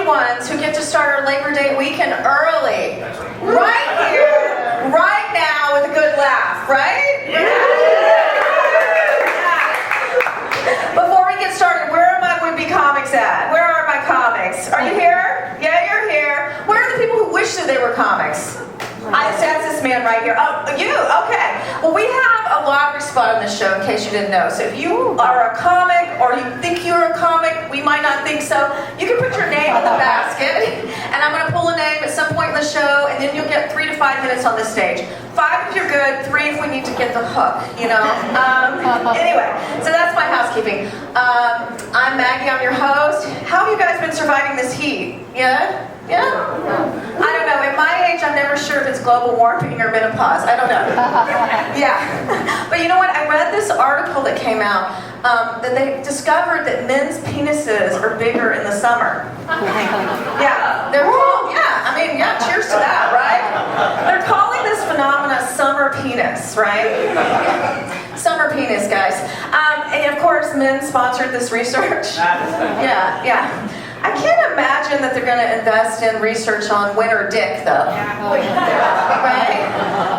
lucky ones who get to start our Labor Day weekend early. Right here, right now with a good laugh, right? Before we get started, where are my would-be comics at? Where are my comics? Are you here? Yeah, you're here. Where are the people who wish that they were comics? That's this man right here. Oh, you? Okay. Well, we have a lottery spot on this show, in case you didn't know. So if you are a comic, or you think you're a comic, we might not think so, you can put your name in the basket, and I'm going to pull a name at some point in the show, and then you'll get 3 to 5 minutes on the stage. 5 if you're good, 3 if we need to get the hook, you know? Anyway, so that's my housekeeping. I'm Maggie, I'm your host. How have you guys been surviving this heat? Yeah? Yeah? I don't know. At my age, I'm never sure if it's global warming or menopause. I don't know. Yeah. But you know what? I read this article that came out that they discovered that men's penises are bigger in the summer. Yeah. They're cheers to that, right? They're calling this phenomena summer penis, right? Summer penis, guys. And of course, men sponsored this research. Yeah. I can't imagine that they're going to invest in research on winter dick, though. Right?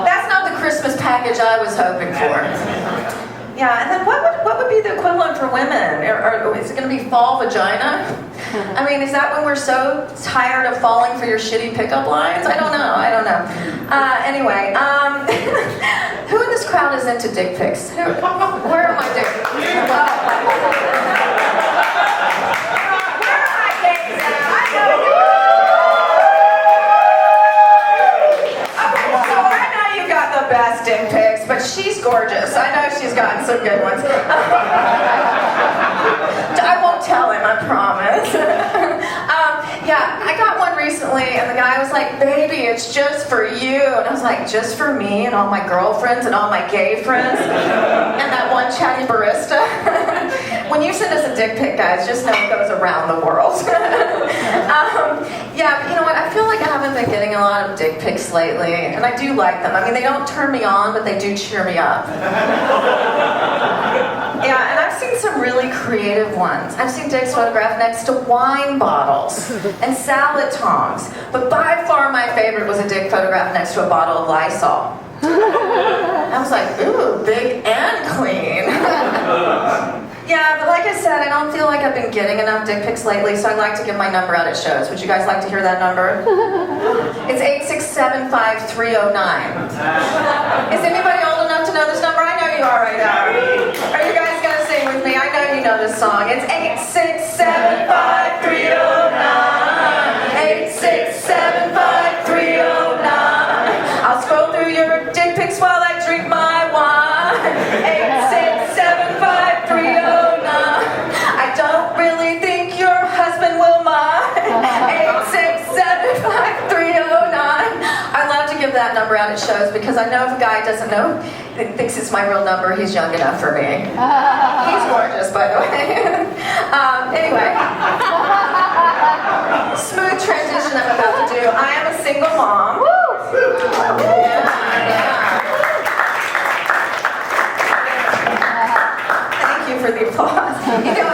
That's not the Christmas package I was hoping for. Yeah, and then what would be the equivalent for women? Or is it going to be fall vagina? I mean, is that when we're so tired of falling for your shitty pickup lines? I don't know. Anyway, who in this crowd is into dick pics? Where are my dick pics? Best dick pics, but she's gorgeous. I know she's gotten some good ones. I won't tell him, I promise. Yeah, I got one recently, and the guy was like, "Baby, it's just for you." And I was like, "Just for me and all my girlfriends and all my gay friends and that one chatty barista?" When you send us a dick pic, guys, just know it goes around the world. Yeah, but you know what? I feel like I haven't been getting a lot of dick pics lately, and I do like them. I mean, they don't turn me on, but they do cheer me up. Yeah, and I've seen some really creative ones. I've seen dicks photographed next to wine bottles and salad tongs, but by far my favorite was a dick photographed next to a bottle of Lysol. I was like, ooh, big and clean. Yeah, but like I said, I don't feel like I've been getting enough dick pics lately, so I like to give my number out at shows. Would you guys like to hear that number? It's 8675309. Is anybody old enough to know this number? I know you are right now. Are you guys going to sing with me? I know you know this song. It's 8675309. 8675309. I'll scroll through your dick pics while I drink my wine. 8675309. I don't really think your husband will mind. 8675309. I love to give that number out at shows because I know if a guy doesn't know, thinks it's my real number, he's young enough for me. He's gorgeous, by the way. Anyway. Smooth transition I'm about to do. I am a single mom. Woo! Yeah. Thank you for the applause. You know,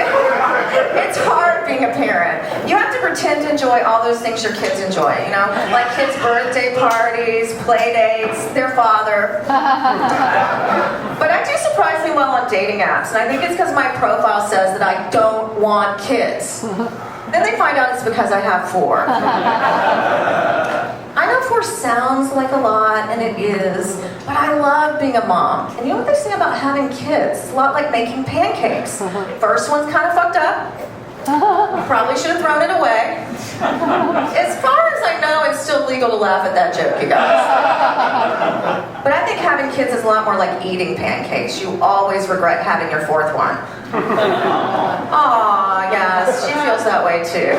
it's hard being a parent. You have to pretend to enjoy all those things your kids enjoy, you know? Like kids' birthday parties, play dates, their father. But I do surprisingly well on dating apps, and I think it's because my profile says that I don't want kids. Then they find out it's because I have 4. I know 4 sounds like a lot, and it is, but I love being a mom. And you know what they say about having kids? It's a lot like making pancakes. First one's kind of fucked up. Probably should have thrown it away. As far as I know, it's still legal to laugh at that joke, you guys. But I think having kids is a lot more like eating pancakes. You always regret having your 4th one. Aw, yes, she feels that way too.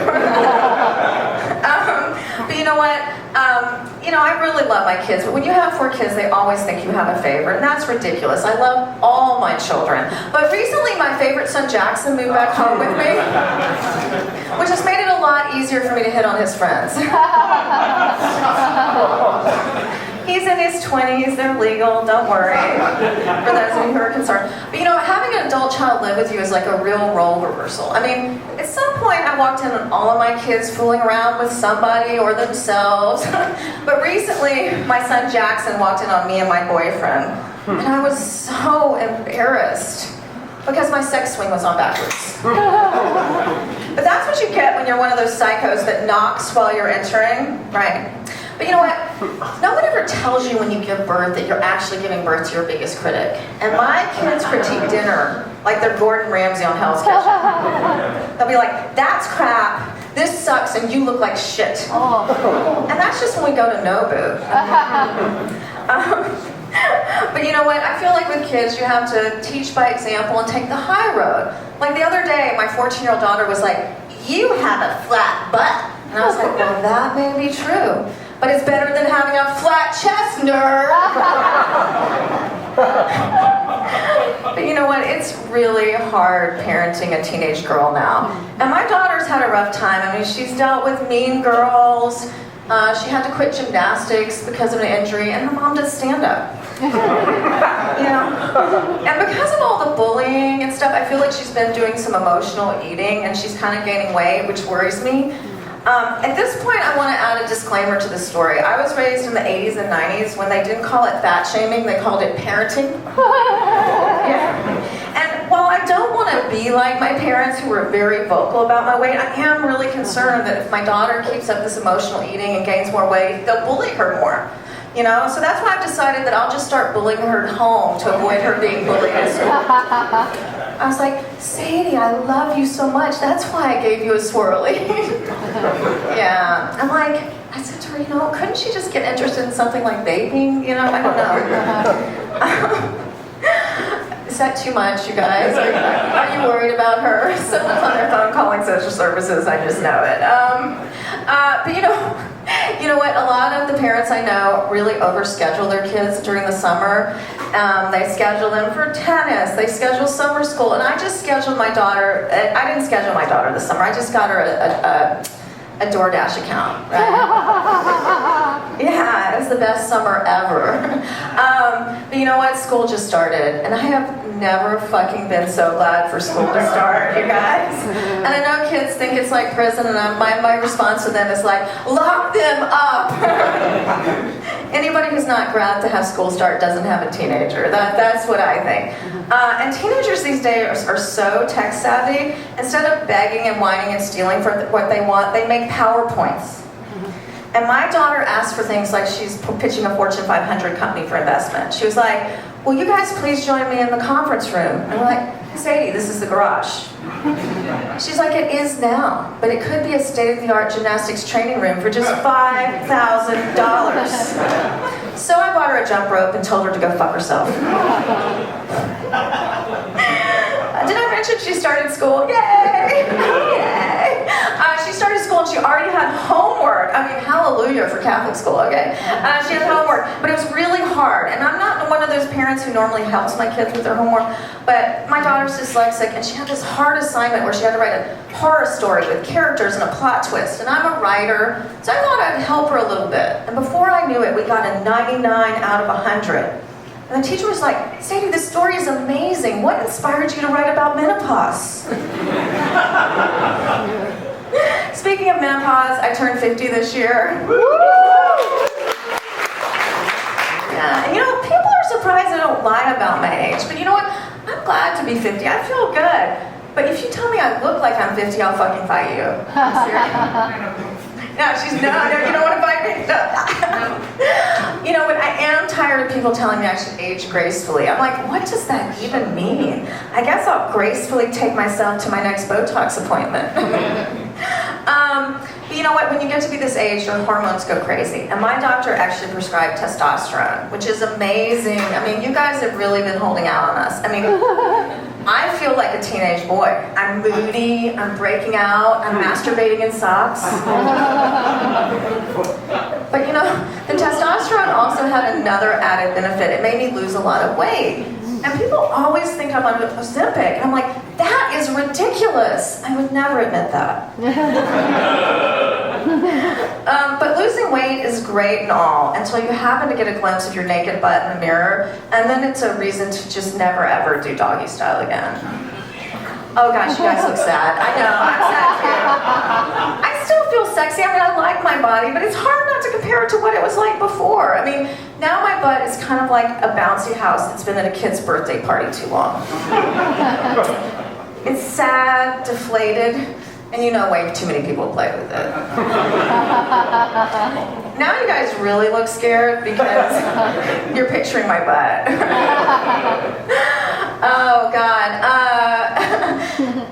But you know what? I really love my kids, but when you have 4 kids, they always think you have a favorite, and that's ridiculous. I love all my children. But recently, my favorite son, Jackson, moved back home with me, which has made it a lot easier for me to hit on his friends. He's in his 20s, they're legal, don't worry, for those of you who are concerned. But you know, having an adult child live with you is like a real role reversal. I mean, at some point I walked in on all of my kids fooling around with somebody or themselves. But recently, my son Jackson walked in on me and my boyfriend, and I was so embarrassed because my sex swing was on backwards. But that's what you get when you're one of those psychos that knocks while you're entering, right? But you know what? No one ever tells you when you give birth that you're actually giving birth to your biggest critic. And my kids critique dinner like they're Gordon Ramsay on Hell's Kitchen. They'll be like, that's crap, this sucks, and you look like shit. And that's just when we go to Nobu. But you know what? I feel like with kids, you have to teach by example and take the high road. Like the other day, my 14-year-old daughter was like, you have a flat butt. And I was like, well, that may be true, but it's better than having a flat chest, nerd. But you know what? It's really hard parenting a teenage girl now. And my daughter's had a rough time. I mean, she's dealt with mean girls. She had to quit gymnastics because of an injury, and her mom does stand-up. You know? And because of all the bullying and stuff, I feel like she's been doing some emotional eating, and she's kind of gaining weight, which worries me. At this point, I want to add a disclaimer to the story. I was raised in the 80s and 90s when they didn't call it fat shaming, they called it parenting. Yeah. And while I don't want to be like my parents who were very vocal about my weight, I am really concerned that if my daughter keeps up this emotional eating and gains more weight, they'll bully her more. You know, so that's why I've decided that I'll just start bullying her at home to avoid her being bullied at school. I was like, Sadie, I love you so much. That's why I gave you a swirly. Yeah. I'm like, I said to her, you know, couldn't she just get interested in something like vaping? You know, I don't know. Is that too much, you guys? Are you worried about her? Someone's on their phone calling social services, I just know it. But you know what? A lot of the parents I know really overschedule their kids during the summer. They schedule them for tennis. They schedule summer school. And I just scheduled my daughter. I didn't schedule my daughter this summer. I just got her a DoorDash account. Right? Yeah, it was the best summer ever. But you know what? School just started, and I have never fucking been so glad for school to start, you guys. And I know kids think it's like prison, and my response to them is like, lock them up. Anybody who's not glad to have school start doesn't have a teenager. That's what I think. And teenagers these days are so tech savvy. Instead of begging and whining and stealing for what they want, they make PowerPoints. And my daughter asked for things like she's pitching a Fortune 500 company for investment. She was like, will you guys please join me in the conference room? And we're like, Sadie, this is the garage. She's like, it is now, but it could be a state-of-the-art gymnastics training room for just $5,000. So I bought her a jump rope and told her to go fuck herself. Did I mention she started school? Yay! Yay! She started school and she already had homework. I mean, hallelujah for Catholic school, okay? She had homework, but it was really hard. And I'm not one of those parents who normally helps my kids with their homework, but my daughter's dyslexic and she had this hard assignment where she had to write a horror story with characters and a plot twist. And I'm a writer, so I thought I'd help her a little bit. And before I knew it, we got a 99 out of 100. And the teacher was like, Sadie, this story is amazing. What inspired you to write about menopause? Speaking of menopause, I turned 50 this year. Yeah, and you know, people are surprised I don't lie about my age. But you know what? I'm glad to be 50. I feel good. But if you tell me I look like I'm 50, I'll fucking fight you. No, you don't want to fight me? No. You know, but I am tired of people telling me I should age gracefully. I'm like, what does that even mean? I guess I'll gracefully take myself to my next Botox appointment. But you know what, when you get to be this age, your hormones go crazy. And my doctor actually prescribed testosterone, which is amazing. I mean, you guys have really been holding out on us. I mean, I feel like a teenage boy. I'm moody, I'm breaking out, I'm masturbating in socks. But you know, the testosterone also had another added benefit. It made me lose a lot of weight. And people always think I'm on Ozempic. And I'm like, that is ridiculous. I would never admit that. But losing weight is great and all until you happen to get a glimpse of your naked butt in the mirror, and then it's a reason to just never ever do doggy style again. Oh gosh, you guys look sad. I know, I'm sad too. I still feel sexy. I mean, I like my body, but it's hard not to compare it to what it was like before. I mean, now my butt is kind of like a bouncy house that's been at a kid's birthday party too long. It's sad, deflated, and you know way too many people play with it. Now you guys really look scared because you're picturing my butt. Oh God.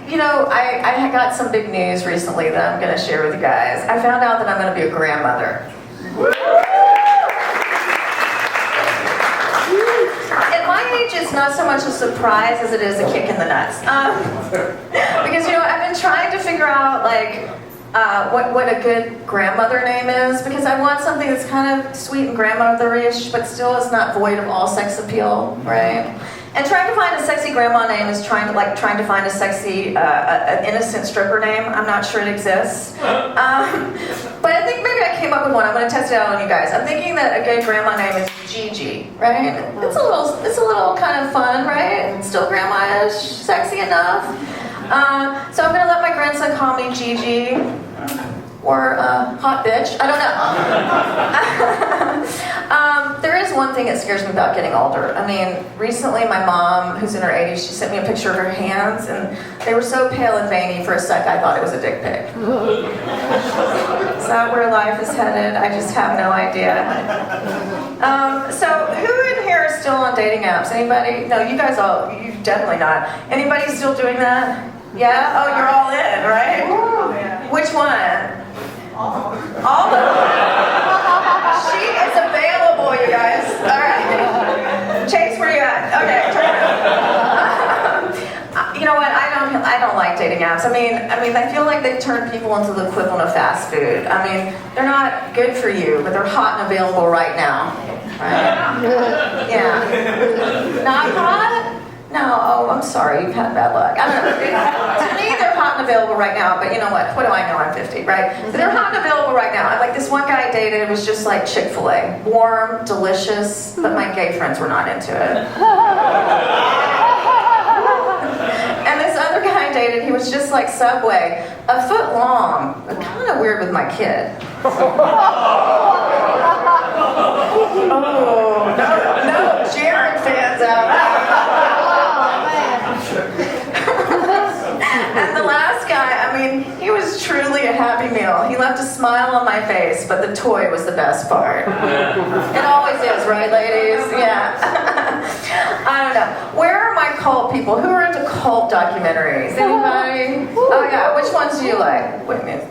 You know, I got some big news recently that I'm going to share with you guys. I found out that I'm going to be a grandmother. At my age, it's not so much a surprise as it is a kick in the nuts. Because, you know, I've been trying to figure out, like, what a good grandmother name is, because I want something that's kind of sweet and grandmotherish, but still is not void of all sex appeal, right? And trying to find a sexy grandma name is trying to find a sexy, an innocent stripper name. I'm not sure it exists. But I think maybe I came up with one. I'm going to test it out on you guys. I'm thinking that a good grandma name is Gigi, right? It's a little kind of fun, right? Still grandma-ish, sexy enough. So I'm going to let my grandson call me Gigi, or hot bitch. I don't know. There is one thing that scares me about getting older. I mean, recently my mom, who's in her 80s, she sent me a picture of her hands, and they were so pale and veiny for a sec I thought it was a dick pic. Is that where life is headed? I just have no idea. So who in here is still on dating apps? Anybody? No, you guys all, you definitely not. Anybody still doing that? Yeah? Oh, you're all in, right? Which one? All of them. She is available, you guys. All right. Chase, where you at? Okay. You know what? I don't like dating apps. I mean, I feel like they've turned people into the equivalent of fast food. I mean, they're not good for you, but they're hot and available right now. Right? Yeah. Not hot? No, oh, I'm sorry, you've had bad luck. I don't know. To me, they're hot and available right now, but you know what? What do I know? I'm 50, right? So they're hot and available right now. Like this one guy I dated, it was just like Chick-fil-A. Warm, delicious, but my gay friends were not into it. And this other guy I dated, he was just like Subway, a foot long, but kind of weird with my kid. Oh, no, Jared fans out there. And the last guy, I mean, he was truly a happy meal. He left a smile on my face, but the toy was the best part. It always is, right, ladies? Yeah. I don't know. Where are my cult people? Who are into cult documentaries? Anybody? Oh, yeah. Which ones do you like? Wait a minute.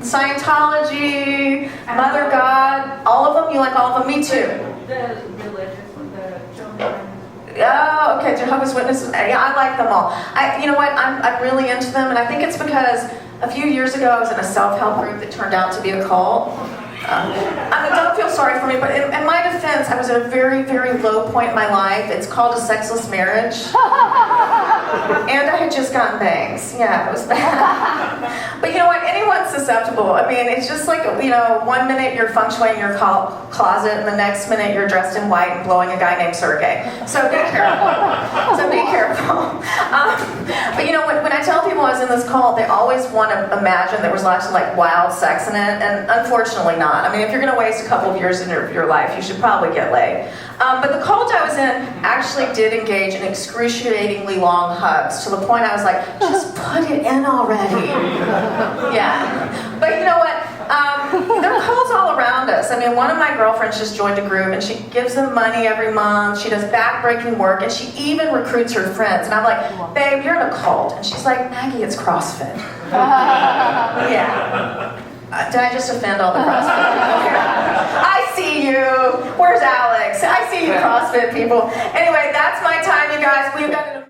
Scientology, Mother God, all of them? You like all of them? Me too. The religious, the children. Oh, okay, Jehovah's Witnesses. Yeah, I like them all. You know what? I'm really into them, and I think it's because a few years ago I was in a self-help group that turned out to be a cult. I mean, don't feel sorry for me, but in my defense, I was at a very, very low point in my life. It's called a sexless marriage. And I had just gotten bangs. Yeah, it was bad. But you know what? Anyone's susceptible. I mean, it's just like, you know, one minute you're feng shuiing your closet, and the next minute you're dressed in white and blowing a guy named Sergey. So be careful. But you know, when I tell people I was in this cult, they always want to imagine there was lots of like wild sex in it, and unfortunately not. I mean, if you're going to waste a couple of years in your life, you should probably get laid. But the cult I was in actually did engage in excruciatingly long hugs, to the point I was like, just put it in already. Yeah. But you know what? There are cults all around us. I mean, one of my girlfriends just joined a group, and she gives them money every month. She does back-breaking work, and she even recruits her friends. And I'm like, babe, you're in a cult. And she's like, Maggie, it's CrossFit. Yeah. Did I just offend all the CrossFit people here? I see you. Where's Alex? I see you CrossFit people. Anyway, that's my time, you guys. We've got an